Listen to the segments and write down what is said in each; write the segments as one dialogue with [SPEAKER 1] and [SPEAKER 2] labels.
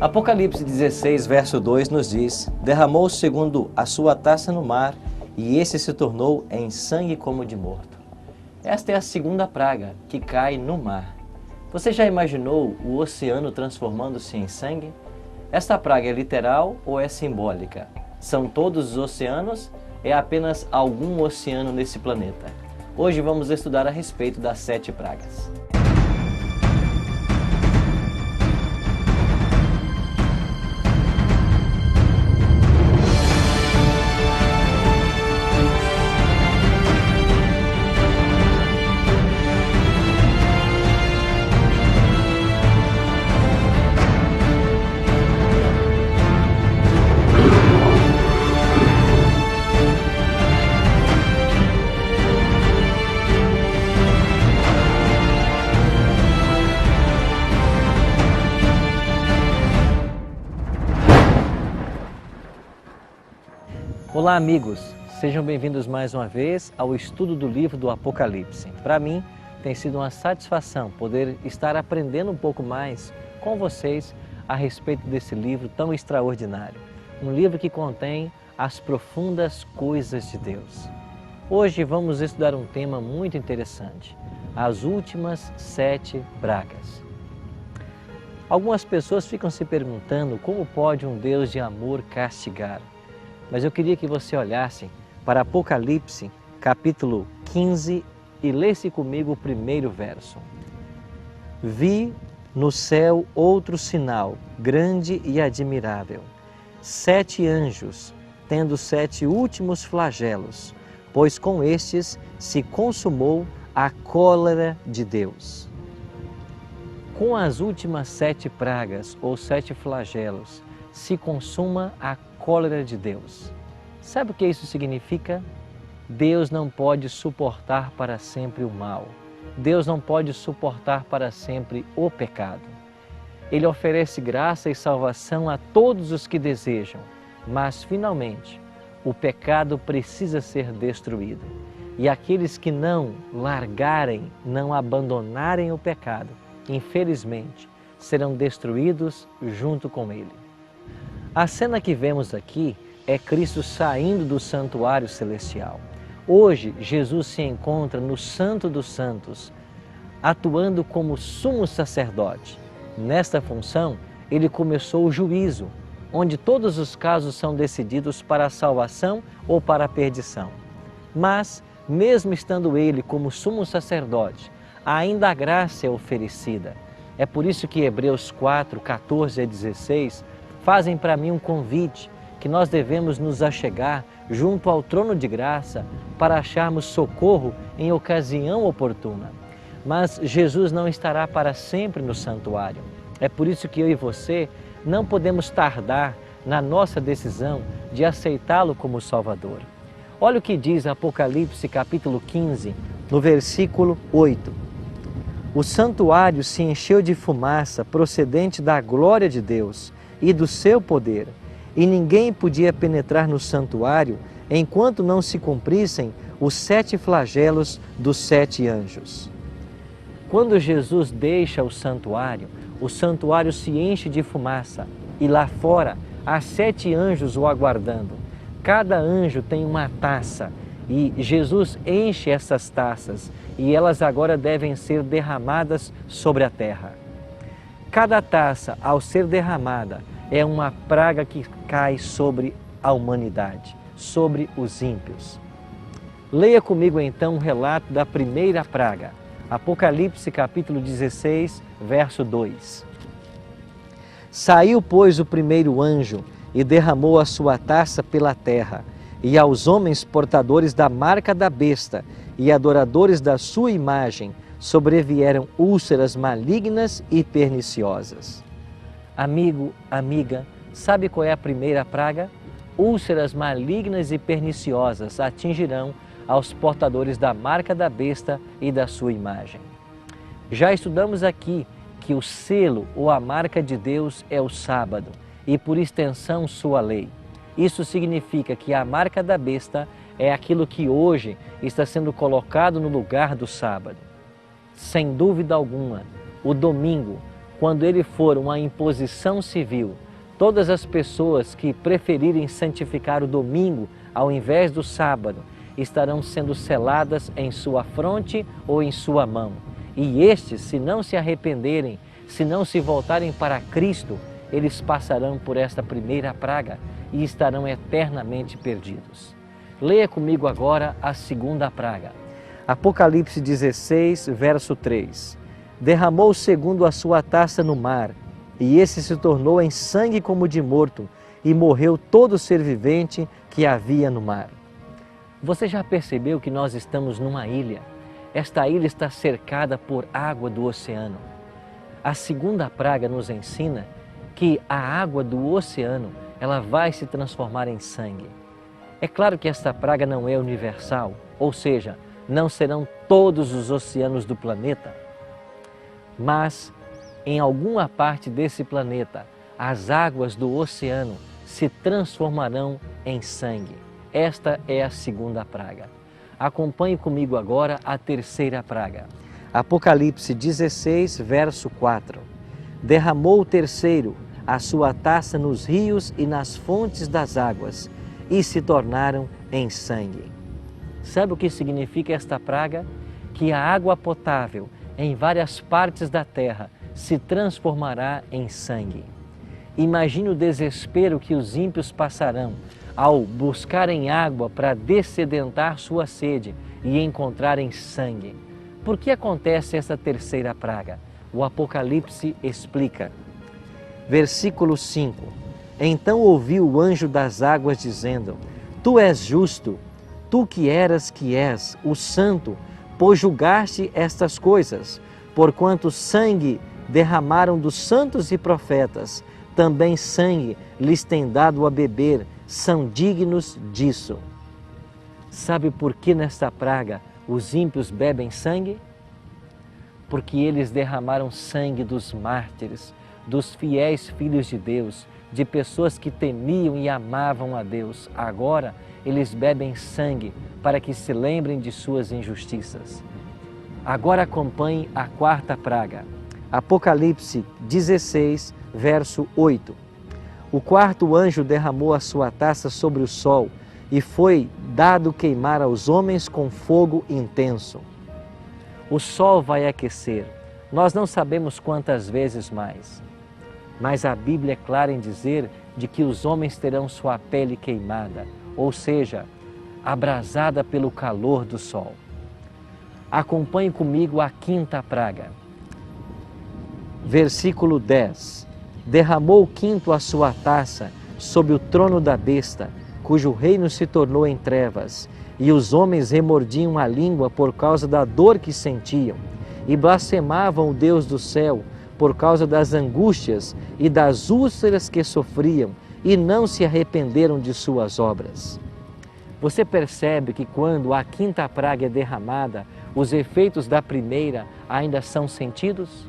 [SPEAKER 1] Apocalipse 16, verso 2 nos diz: derramou segundo a sua taça no mar, e esse se tornou em sangue como de morto. Esta é a segunda praga que cai no mar. Você já imaginou o oceano transformando-se em sangue? Esta praga é literal ou é simbólica? São todos os oceanos? É apenas algum oceano nesse planeta? Hoje vamos estudar a respeito das 7 pragas. Olá amigos, sejam bem-vindos mais uma vez ao estudo do livro do Apocalipse. Para mim tem sido uma satisfação poder estar aprendendo um pouco mais com vocês a respeito desse livro tão extraordinário. Um livro que contém as profundas coisas de Deus. Hoje vamos estudar um tema muito interessante, as últimas 7 pragas. Algumas pessoas ficam se perguntando como pode um Deus de amor castigar. Mas eu queria que você olhasse para Apocalipse, capítulo 15, e lesse comigo o primeiro verso. Vi no céu outro sinal, grande e admirável, 7 anjos, tendo 7 últimos flagelos, pois com estes se consumou a cólera de Deus. Com as últimas 7 pragas, ou 7 flagelos, se consuma a cólera de Deus. Sabe o que isso significa? Deus não pode suportar para sempre o mal. Deus não pode suportar para sempre o pecado. Ele oferece graça e salvação a todos os que desejam, mas finalmente o pecado precisa ser destruído. E aqueles que não largarem, não abandonarem o pecado, infelizmente, serão destruídos junto com ele. A cena que vemos aqui é Cristo saindo do santuário celestial. Hoje, Jesus se encontra no Santo dos Santos, atuando como sumo sacerdote. Nesta função, ele começou o juízo, onde todos os casos são decididos para a salvação ou para a perdição. Mas, mesmo estando ele como sumo sacerdote, ainda a graça é oferecida. É por isso que Hebreus 4, 14 a 16 fazem para mim um convite que nós devemos nos achegar junto ao trono de graça para acharmos socorro em ocasião oportuna. Mas Jesus não estará para sempre no santuário. É por isso que eu e você não podemos tardar na nossa decisão de aceitá-lo como Salvador. Olha o que diz Apocalipse capítulo 15, no versículo 8. O santuário se encheu de fumaça procedente da glória de Deus e do seu poder, e ninguém podia penetrar no santuário enquanto não se cumprissem os 7 flagelos dos 7 anjos. Quando Jesus deixa o santuário se enche de fumaça e lá fora há 7 anjos o aguardando. Cada anjo tem uma taça e Jesus enche essas taças e elas agora devem ser derramadas sobre a terra. Cada taça, ao ser derramada, é uma praga que cai sobre a humanidade, sobre os ímpios. Leia comigo então o relato da primeira praga, Apocalipse capítulo 16, verso 2. Saiu, pois, o primeiro anjo e derramou a sua taça pela terra, e aos homens portadores da marca da besta e adoradores da sua imagem sobrevieram úlceras malignas e perniciosas. Amigo, amiga, sabe qual é a primeira praga? Úlceras malignas e perniciosas atingirão aos portadores da marca da besta e da sua imagem. Já estudamos aqui que o selo ou a marca de Deus é o sábado e, por extensão, sua lei. Isso significa que a marca da besta é aquilo que hoje está sendo colocado no lugar do sábado. Sem dúvida alguma, o domingo, quando ele for uma imposição civil, todas as pessoas que preferirem santificar o domingo ao invés do sábado estarão sendo seladas em sua fronte ou em sua mão. E estes, se não se arrependerem, se não se voltarem para Cristo, eles passarão por esta primeira praga e estarão eternamente perdidos. Leia comigo agora a segunda praga. Apocalipse 16, verso 3. Derramou segundo a sua taça no mar, e esse se tornou em sangue como de morto, e morreu todo ser vivente que havia no mar. Você já percebeu que nós estamos numa ilha? Esta ilha está cercada por água do oceano. A segunda praga nos ensina que a água do oceano, ela vai se transformar em sangue. É claro que esta praga não é universal, ou seja, não serão todos os oceanos do planeta, mas em alguma parte desse planeta, as águas do oceano se transformarão em sangue. Esta é a segunda praga. Acompanhe comigo agora a terceira praga. Apocalipse 16, verso 4. Derramou o terceiro a sua taça nos rios e nas fontes das águas, e se tornaram em sangue. Sabe o que significa esta praga? Que a água potável em várias partes da terra se transformará em sangue. Imagine o desespero que os ímpios passarão ao buscarem água para dessedentar sua sede e encontrarem sangue. Por que acontece essa terceira praga? O Apocalipse explica. Versículo 5. Então ouviu o anjo das águas dizendo: Tu és justo, tu que és o santo, pois julgaste estas coisas, porquanto sangue derramaram dos santos e profetas, também sangue lhes tem dado a beber, são dignos disso. Sabe por que nesta praga os ímpios bebem sangue? Porque eles derramaram sangue dos mártires, dos fiéis filhos de Deus, de pessoas que temiam e amavam a Deus. Agora eles bebem sangue para que se lembrem de suas injustiças. Agora acompanhe a quarta praga. Apocalipse 16, verso 8. O quarto anjo derramou a sua taça sobre o sol e foi dado queimar aos homens com fogo intenso. O sol vai aquecer, nós não sabemos quantas vezes mais, mas a Bíblia é clara em dizer de que os homens terão sua pele queimada, ou seja, abrasada pelo calor do sol. Acompanhe comigo a quinta praga. Versículo 10. Derramou o quinto a sua taça sobre o trono da besta, cujo reino se tornou em trevas, e os homens remordiam a língua por causa da dor que sentiam, e blasfemavam o Deus do céu por causa das angústias e das úlceras que sofriam, e não se arrependeram de suas obras. Você percebe que quando a quinta praga é derramada, os efeitos da primeira ainda são sentidos?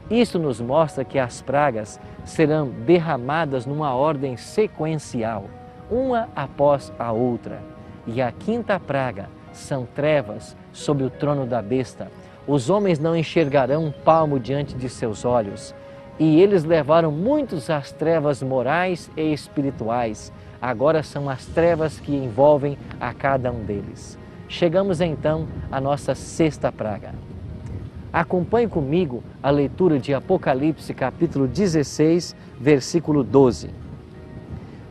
[SPEAKER 1] Isso nos mostra que as pragas serão derramadas numa ordem sequencial, uma após a outra. E a quinta praga são trevas sob o trono da besta. Os homens não enxergarão um palmo diante de seus olhos. E eles levaram muitos às trevas morais e espirituais. Agora são as trevas que envolvem a cada um deles. Chegamos então à nossa sexta praga. Acompanhe comigo a leitura de Apocalipse capítulo 16, versículo 12.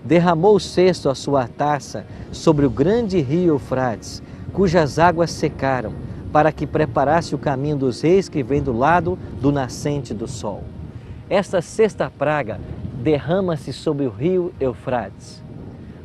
[SPEAKER 1] Derramou o sexto a sua taça sobre o grande rio Eufrates, cujas águas secaram, para que preparasse o caminho dos reis que vem do lado do nascente do sol. Esta sexta praga derrama-se sobre o rio Eufrates.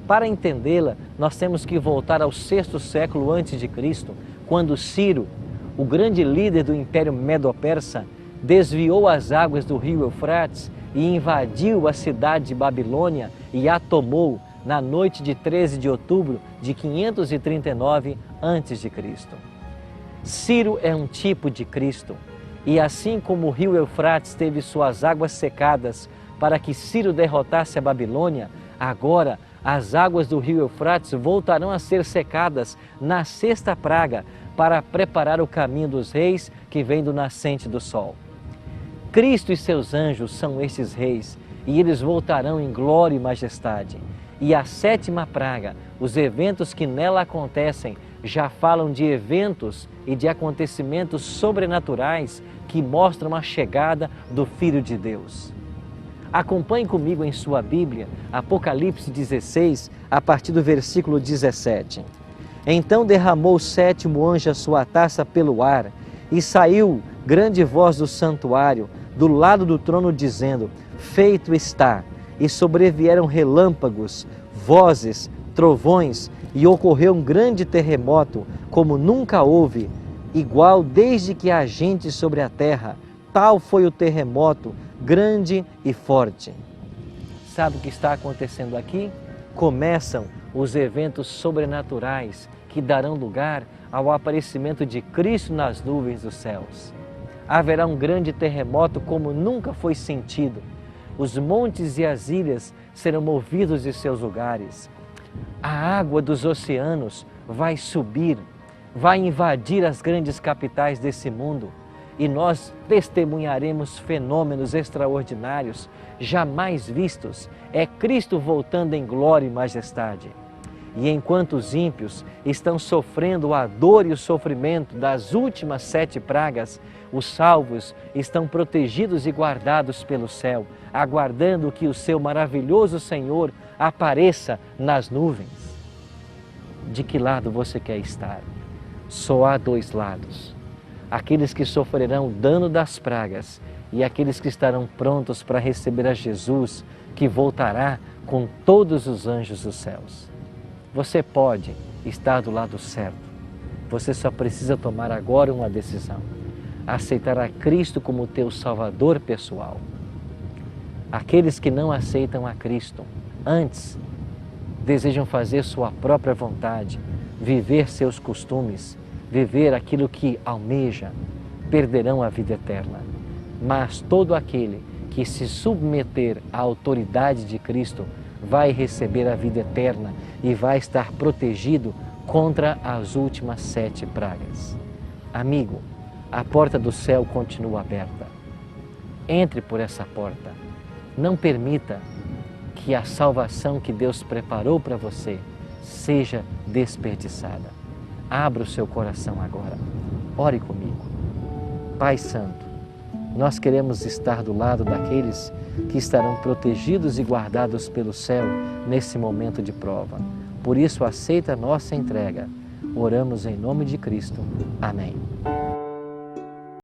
[SPEAKER 1] Para entendê-la, nós temos que voltar ao sexto século antes de Cristo, quando Ciro, o grande líder do Império Medo-Persa, desviou as águas do rio Eufrates e invadiu a cidade de Babilônia e a tomou na noite de 13 de outubro de 539 a.C. Ciro é um tipo de Cristo, e assim como o rio Eufrates teve suas águas secadas para que Ciro derrotasse a Babilônia, agora as águas do rio Eufrates voltarão a ser secadas na sexta praga para preparar o caminho dos reis que vem do nascente do sol. Cristo e seus anjos são estes reis, e eles voltarão em glória e majestade. E a sétima praga, os eventos que nela acontecem, já falam de eventos e de acontecimentos sobrenaturais que mostram a chegada do Filho de Deus. Acompanhe comigo em sua Bíblia, Apocalipse 16, a partir do versículo 17. Então derramou o sétimo anjo a sua taça pelo ar, e saiu grande voz do santuário, do lado do trono, dizendo: feito está. E sobrevieram relâmpagos, vozes, trovões, e ocorreu um grande terremoto, como nunca houve, igual desde que há gente sobre a terra. Tal foi o terremoto, grande e forte. Sabe o que está acontecendo aqui? Começam os eventos sobrenaturais que darão lugar ao aparecimento de Cristo nas nuvens dos céus. Haverá um grande terremoto como nunca foi sentido. Os montes e as ilhas serão movidos de seus lugares. A água dos oceanos vai subir, vai invadir as grandes capitais desse mundo, e nós testemunharemos fenômenos extraordinários, jamais vistos. É Cristo voltando em glória e majestade. E enquanto os ímpios estão sofrendo a dor e o sofrimento das últimas 7 pragas, os salvos estão protegidos e guardados pelo céu, aguardando que o seu maravilhoso Senhor apareça nas nuvens. De que lado você quer estar? Só há 2 lados. Aqueles que sofrerão o dano das pragas e aqueles que estarão prontos para receber a Jesus, que voltará com todos os anjos dos céus. Você pode estar do lado certo. Você só precisa tomar agora uma decisão: aceitar a Cristo como teu Salvador pessoal. Aqueles que não aceitam a Cristo, antes desejam fazer sua própria vontade, viver seus costumes, viver aquilo que almeja, perderão a vida eterna. Mas todo aquele que se submeter à autoridade de Cristo vai receber a vida eterna e vai estar protegido contra as últimas 7 pragas. Amigo, a porta do céu continua aberta. Entre por essa porta. Não permita que a salvação que Deus preparou para você seja desperdiçada. Abra o seu coração agora. Ore comigo. Pai Santo, nós queremos estar do lado daqueles que estarão protegidos e guardados pelo céu nesse momento de prova. Por isso, aceita a nossa entrega. Oramos em nome de Cristo. Amém.